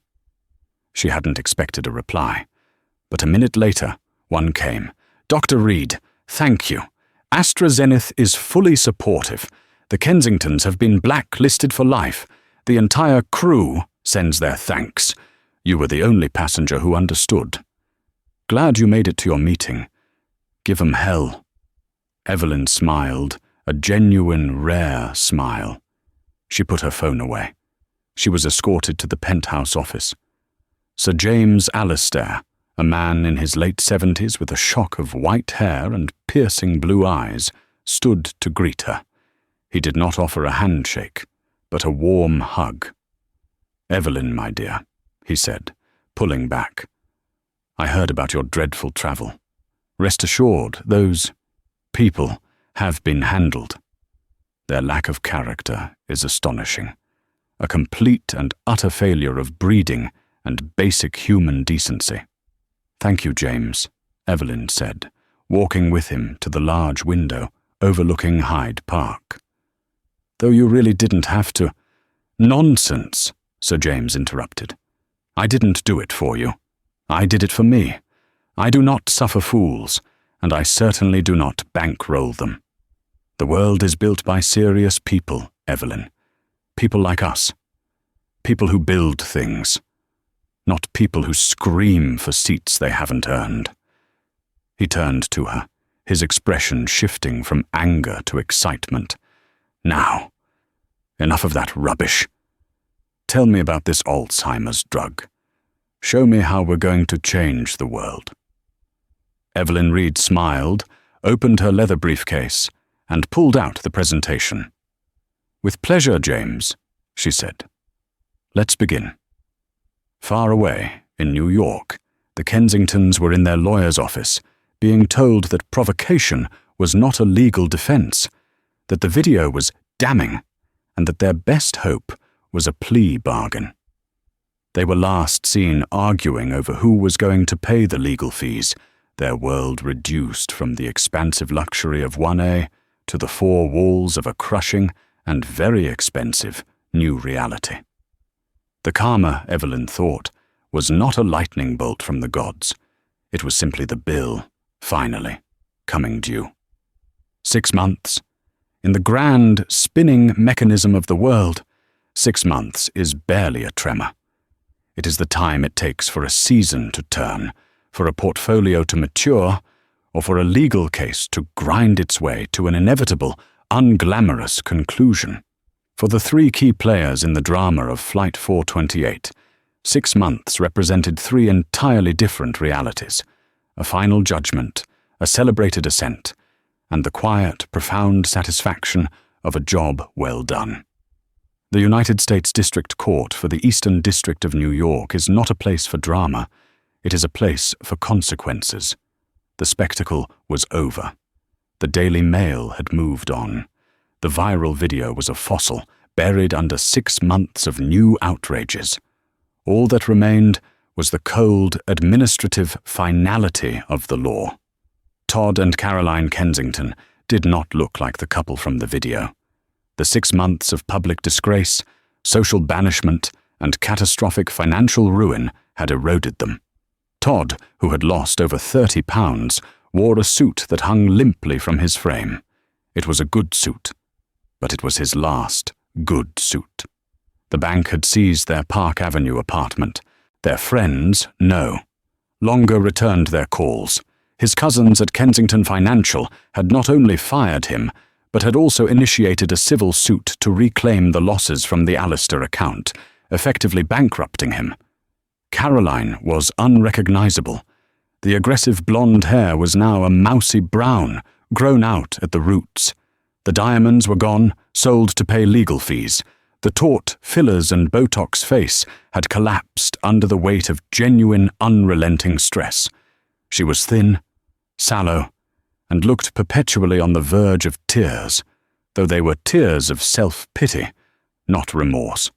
She hadn't expected a reply, but a minute later, one came. "Dr. Reed, thank you. AstraZeneca is fully supportive. The Kensingtons have been blacklisted for life. The entire crew sends their thanks. You were the only passenger who understood. Glad you made it to your meeting. Give 'em hell." Evelyn smiled, a genuine, rare smile. She put her phone away. She was escorted to the penthouse office. Sir James Alistair, a man in his late 70s with a shock of white hair and piercing blue eyes, stood to greet her. He did not offer a handshake, but a warm hug. "Evelyn, my dear," he said, pulling back. "I heard about your dreadful travel. Rest assured, those people have been handled. Their lack of character is astonishing. A complete and utter failure of breeding and basic human decency." "Thank you, James," Evelyn said, walking with him to the large window overlooking Hyde Park. "Though you really didn't have to—" "Nonsense," Sir James interrupted. "I didn't do it for you. I did it for me. I do not suffer fools, and I certainly do not bankroll them. The world is built by serious people, Evelyn. People like us. People who build things. Not people who scream for seats they haven't earned." He turned to her, his expression shifting from anger to excitement. "Now, enough of that rubbish. Tell me about this Alzheimer's drug. Show me how we're going to change the world." Evelyn Reed smiled, opened her leather briefcase, and pulled out the presentation. "With pleasure, James," she said. "Let's begin." Far away, in New York, the Kensingtons were in their lawyer's office, being told that provocation was not a legal defense, that the video was damning, and that their best hope was a plea bargain. They were last seen arguing over who was going to pay the legal fees, their world reduced from the expansive luxury of 1A to the four walls of a crushing and very expensive new reality. The karma, Evelyn thought, was not a lightning bolt from the gods. It was simply the bill, finally, coming due. 6 months. In the grand, spinning mechanism of the world, 6 months is barely a tremor. It is the time it takes for a season to turn, for a portfolio to mature, or for a legal case to grind its way to an inevitable, unglamorous conclusion. For the 3 key players in the drama of Flight 428, 6 months represented 3 entirely different realities: a final judgment, a celebrated ascent, and the quiet, profound satisfaction of a job well done. The United States District Court for the Eastern District of New York is not a place for drama. It is a place for consequences. The spectacle was over. The Daily Mail had moved on. The viral video was a fossil, buried under 6 months of new outrages. All that remained was the cold, administrative finality of the law. Todd and Caroline Kensington did not look like the couple from the video. The 6 months of public disgrace, social banishment, and catastrophic financial ruin had eroded them. Todd, who had lost over 30 pounds, wore a suit that hung limply from his frame. It was a good suit, but it was his last good suit. The bank had seized their Park Avenue apartment. Their friends, no longer returned their calls. His cousins at Kensington Financial had not only fired him, but had also initiated a civil suit to reclaim the losses from the Alistair account, effectively bankrupting him. Caroline was unrecognizable. The aggressive blonde hair was now a mousy brown, grown out at the roots. The diamonds were gone, sold to pay legal fees. The taut fillers and Botox face had collapsed under the weight of genuine, unrelenting stress. She was thin, sallow, and looked perpetually on the verge of tears, though they were tears of self-pity, not remorse.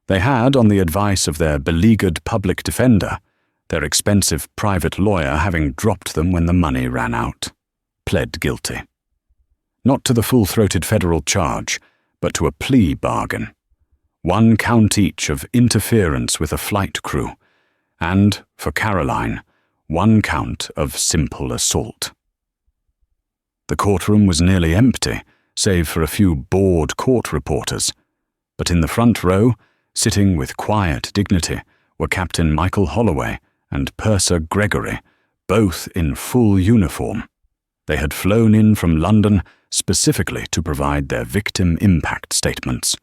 They had, on the advice of their beleaguered public defender, their expensive private lawyer having dropped them when the money ran out, pled guilty. Not to the full-throated federal charge, but to a plea bargain. 1 count each of interference with a flight crew, and, for Caroline, 1 count of simple assault. The courtroom was nearly empty, save for a few bored court reporters, but in the front row, sitting with quiet dignity, were Captain Michael Holloway and Purser Gregory, both in full uniform. They had flown in from London specifically to provide their victim impact statements.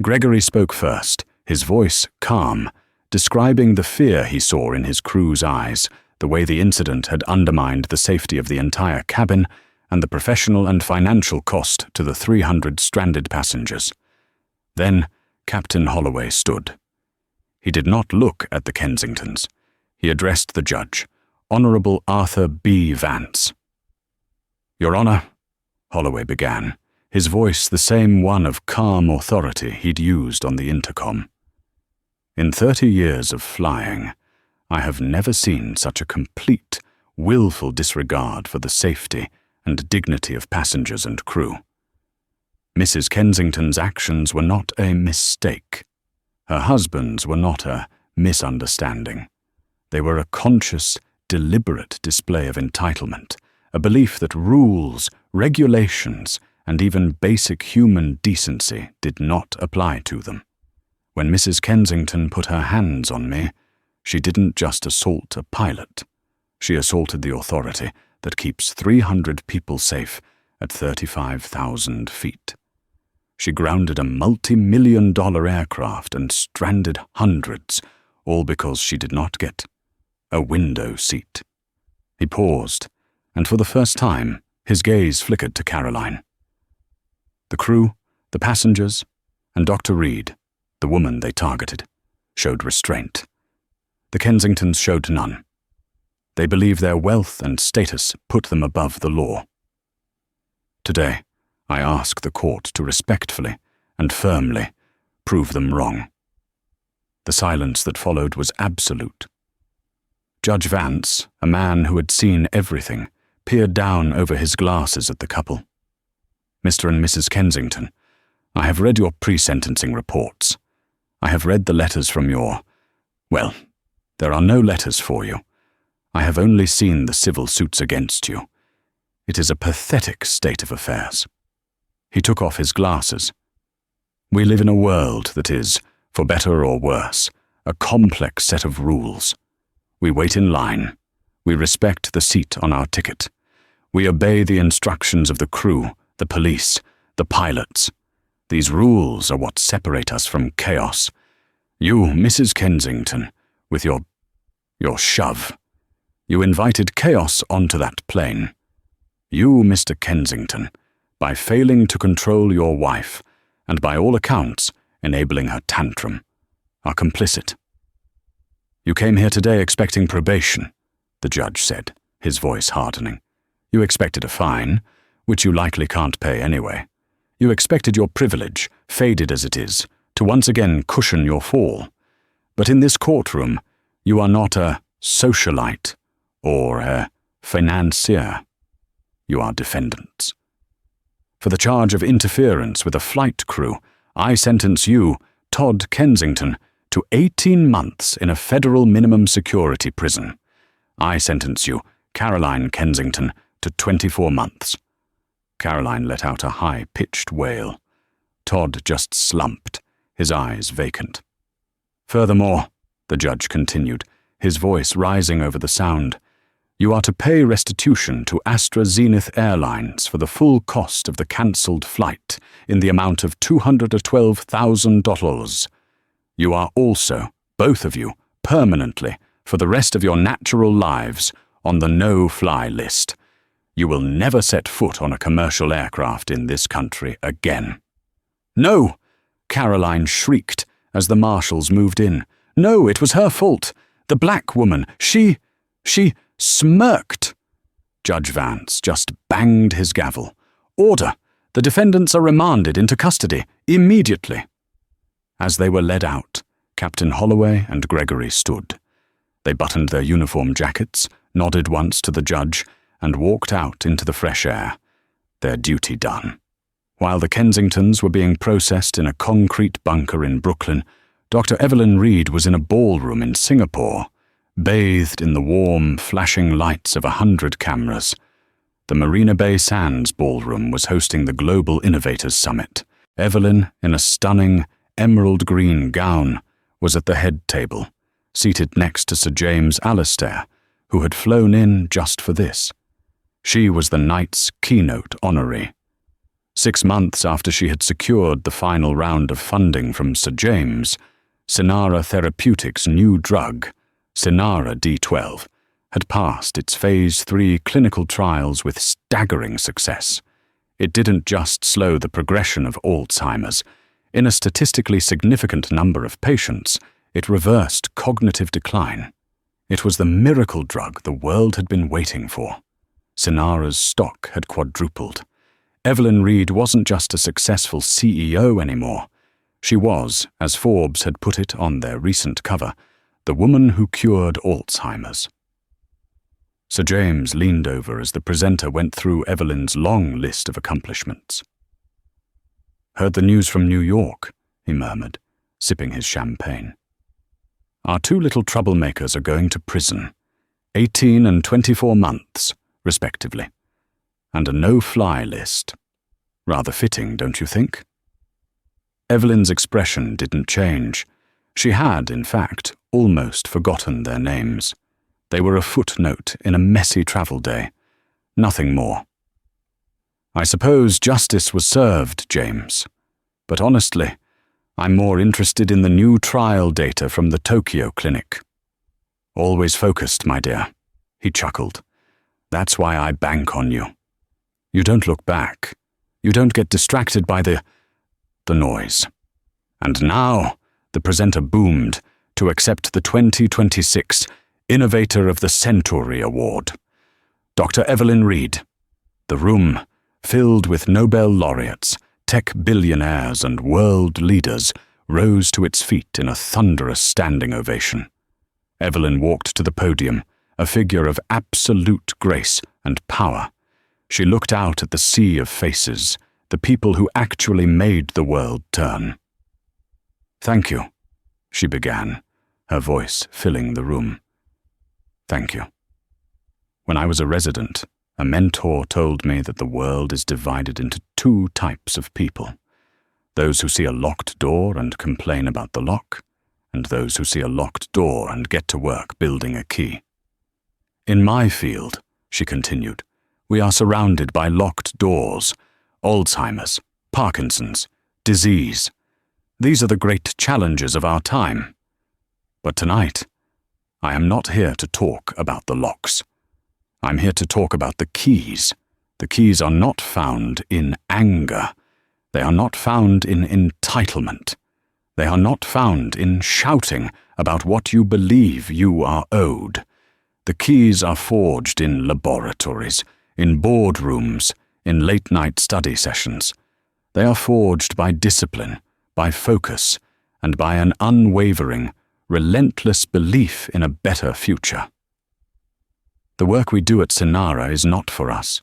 Gregory spoke first, his voice calm, describing the fear he saw in his crew's eyes, the way the incident had undermined the safety of the entire cabin, and the professional and financial cost to the 300 stranded passengers. Then Captain Holloway stood. He did not look at the Kensingtons. He addressed the judge, Honourable Arthur B. Vance. "Your Honour," Holloway began, his voice the same one of calm authority he'd used on the intercom. "In 30 years of flying, I have never seen such a complete, willful disregard for the safety and dignity of passengers and crew. Mrs. Kensington's actions were not a mistake. Her husband's were not a misunderstanding. They were a conscious, deliberate display of entitlement, a belief that rules, regulations, and even basic human decency did not apply to them. When Mrs. Kensington put her hands on me, she didn't just assault a pilot. She assaulted the authority that keeps 300 people safe at 35,000 feet. She grounded a multi-million-dollar aircraft and stranded hundreds, all because she did not get a window seat." He paused, and for the first time, his gaze flickered to Caroline. The crew, the passengers, and Dr. Reed, the woman they targeted, showed restraint. The Kensingtons showed none. They believe their wealth and status put them above the law. Today, I ask the court to respectfully and firmly prove them wrong. The silence that followed was absolute. Judge Vance, a man who had seen everything, peered down over his glasses at the couple. "Mr. and Mrs. Kensington, I have read your pre-sentencing reports. I have read the letters from well, there are no letters for you. I have only seen the civil suits against you. It is a pathetic state of affairs." He took off his glasses. "We live in a world that is, for better or worse, a complex set of rules. We wait in line. We respect the seat on our ticket. We obey the instructions of the crew, the police, the pilots. These rules are what separate us from chaos. You, Mrs. Kensington, with your shove. You invited chaos onto that plane. You, Mr. Kensington, by failing to control your wife, and by all accounts enabling her tantrum, are complicit. You came here today expecting probation," the judge said, his voice hardening. "You expected a fine, which you likely can't pay anyway. You expected your privilege, faded as it is, to once again cushion your fall. But in this courtroom, you are not a socialite or a financier. You are defendants. For the charge of interference with a flight crew, I sentence you, Todd Kensington, to 18 months in a federal minimum security prison. I sentence you, Caroline Kensington, to 24 months. Caroline let out a high-pitched wail. Todd just slumped, his eyes vacant. Furthermore, the judge continued, his voice rising over the sound, you are to pay restitution to AstraZeneca Airlines for the full cost of the cancelled flight in the amount of $212,000. You are also, both of you, permanently, for the rest of your natural lives, on the no-fly list. You will never set foot on a commercial aircraft in this country again. No! Caroline shrieked as the marshals moved in. No, it was her fault. The black woman, she smirked. Judge Vance just banged his gavel. Order! The defendants are remanded into custody, immediately. As they were led out, Captain Holloway and Gregory stood. They buttoned their uniform jackets, nodded once to the judge, and walked out into the fresh air, their duty done. While the Kensingtons were being processed in a concrete bunker in Brooklyn, Dr. Evelyn Reed was in a ballroom in Singapore, bathed in the warm, flashing lights of 100 cameras. The Marina Bay Sands ballroom was hosting the Global Innovators Summit. Evelyn, in a stunning, emerald green gown, was at the head table, seated next to Sir James Alistair, who had flown in just for this. She was the night's keynote honoree. 6 months after she had secured the final round of funding from Sir James, Cynara Therapeutics' new drug, Cynara D12, had passed its Phase 3 clinical trials with staggering success. It didn't just slow the progression of Alzheimer's. In a statistically significant number of patients, it reversed cognitive decline. It was the miracle drug the world had been waiting for. Cynara's stock had quadrupled. Evelyn Reed wasn't just a successful CEO anymore. She was, as Forbes had put it on their recent cover, the woman who cured Alzheimer's. Sir James leaned over as the presenter went through Evelyn's long list of accomplishments. "Heard the news from New York," he murmured, sipping his champagne. "Our 2 little troublemakers are going to prison, 18 and 24 months, respectively, and a no-fly list. Rather fitting, don't you think?" Evelyn's expression didn't change. She had, in fact, almost forgotten their names. They were a footnote in a messy travel day. Nothing more. "I suppose justice was served, James. But honestly, I'm more interested in the new trial data from the Tokyo clinic." "Always focused, my dear," he chuckled. "That's why I bank on you. You don't look back. You don't get distracted by the noise." And now, the presenter boomed to accept the 2026 Innovator of the Century Award. Dr. Evelyn Reed. The room, filled with Nobel laureates, tech billionaires and world leaders, rose to its feet in a thunderous standing ovation. Evelyn walked to the podium, a figure of absolute grace and power. She looked out at the sea of faces, the people who actually made the world turn. "Thank you," she began, her voice filling the room. "Thank you. When I was a resident, a mentor told me that the world is divided into 2 types of people. Those who see a locked door and complain about the lock, and those who see a locked door and get to work building a key. In my field," she continued, "we are surrounded by locked doors, Alzheimer's, Parkinson's, disease. These are the great challenges of our time. But tonight, I am not here to talk about the locks. I'm here to talk about the keys. The keys are not found in anger. They are not found in entitlement. They are not found in shouting about what you believe you are owed. The keys are forged in laboratories, in boardrooms, in late-night study sessions. They are forged by discipline, by focus, and by an unwavering, relentless belief in a better future. The work we do at Cynara is not for us,"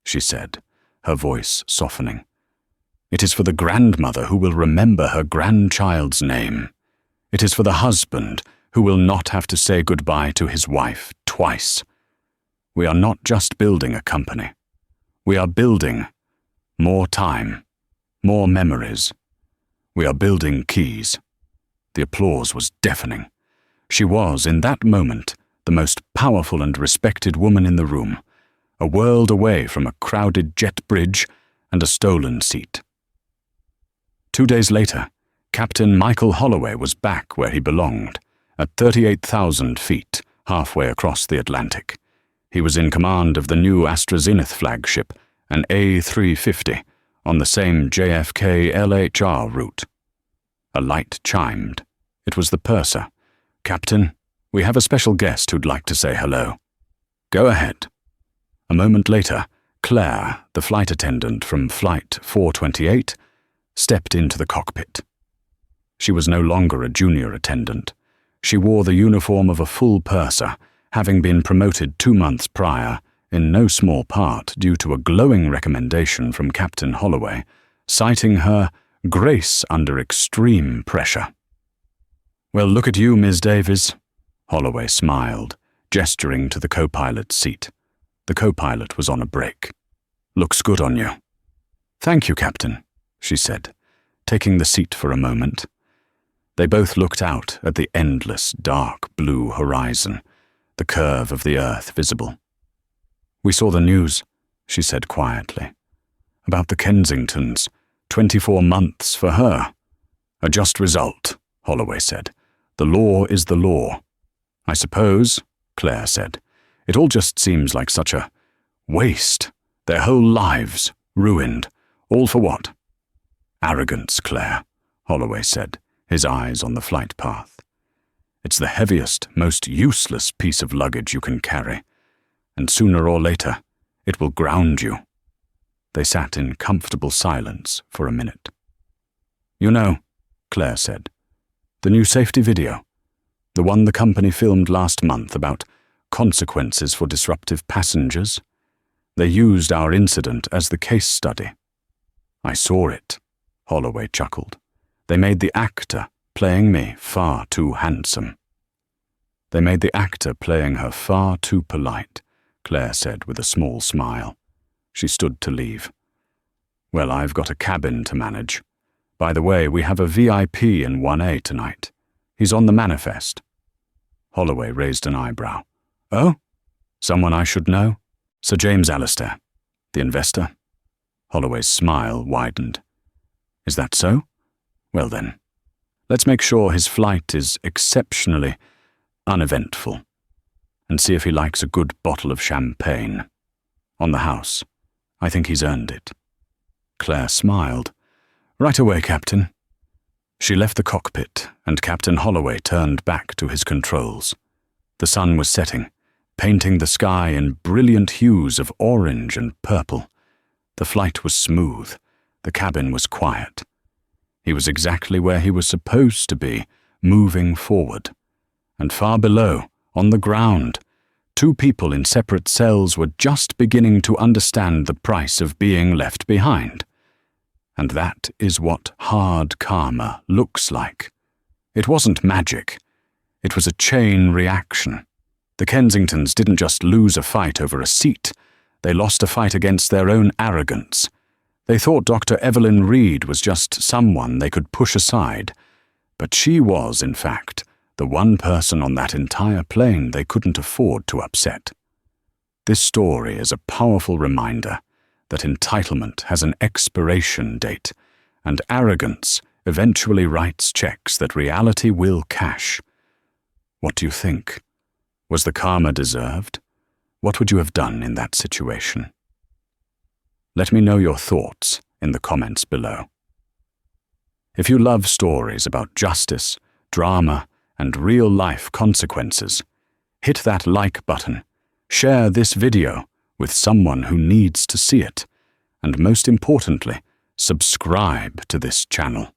she said, her voice softening. "It is for the grandmother who will remember her grandchild's name. It is for the husband who will not have to say goodbye to his wife twice. We are not just building a company. We are building more time, more memories. We are building keys." The applause was deafening. She was, in that moment, the most powerful and respected woman in the room, a world away from a crowded jet bridge and a stolen seat. 2 days later, Captain Michael Holloway was back where he belonged, at 38,000 feet, halfway across the Atlantic. He was in command of the new AstraZeneca flagship, an A350, on the same JFK-LHR route. A light chimed. It was the purser. "Captain, we have a special guest who'd like to say hello." "Go ahead." A moment later, Claire, the flight attendant from Flight 428, stepped into the cockpit. She was no longer a junior attendant. She wore the uniform of a full purser, having been promoted 2 months prior, in no small part due to a glowing recommendation from Captain Holloway, citing her grace under extreme pressure. "Well, look at you, Ms. Davies," Holloway smiled, gesturing to the co-pilot's seat. The co-pilot was on a break. "Looks good on you." "Thank you, Captain," she said, taking the seat for a moment. They both looked out at the endless, dark blue horizon, the curve of the earth visible. "We saw the news," she said quietly. "About the Kensingtons. 24 months for her." "A just result," Holloway said. "The law is the law." "I suppose," Claire said. "It all just seems like such a waste. Their whole lives ruined. All for what?" "Arrogance, Claire," Holloway said, his eyes on the flight path. "It's the heaviest, most useless piece of luggage you can carry, and sooner or later, it will ground you." They sat in comfortable silence for a minute. "You know," Claire said, "the new safety video, the one the company filmed last month about consequences for disruptive passengers, they used our incident as the case study." "I saw it," Holloway chuckled. "They made the actor playing me far too handsome." "They made the actor playing her far too polite," Claire said with a small smile. She stood to leave. "Well, I've got a cabin to manage. By the way, we have a VIP in 1A tonight. He's on the manifest." Holloway raised an eyebrow. "Oh? Someone I should know?" "Sir James Alistair, the investor." Holloway's smile widened. "Is that so? Well then, let's make sure his flight is exceptionally uneventful, and see if he likes a good bottle of champagne. On the house. I think he's earned it." Claire smiled. "Right away, Captain." She left the cockpit, and Captain Holloway turned back to his controls. The sun was setting, painting the sky in brilliant hues of orange and purple. The flight was smooth. The cabin was quiet. He was exactly where he was supposed to be, moving forward. And far below, on the ground, two people in separate cells were just beginning to understand the price of being left behind. And that is what hard karma looks like. It wasn't magic. It was a chain reaction. The Kensingtons didn't just lose a fight over a seat. They lost a fight against their own arrogance. They thought Dr. Evelyn Reed was just someone they could push aside, but she was, in fact, the one person on that entire plane they couldn't afford to upset. This story is a powerful reminder that entitlement has an expiration date, and arrogance eventually writes checks that reality will cash. What do you think? Was the karma deserved? What would you have done in that situation? Let me know your thoughts in the comments below. If you love stories about justice, drama, and real-life consequences, hit that like button, share this video with someone who needs to see it, and most importantly, subscribe to this channel.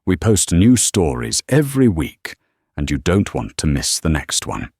We post new stories every week, and you don't want to miss the next one.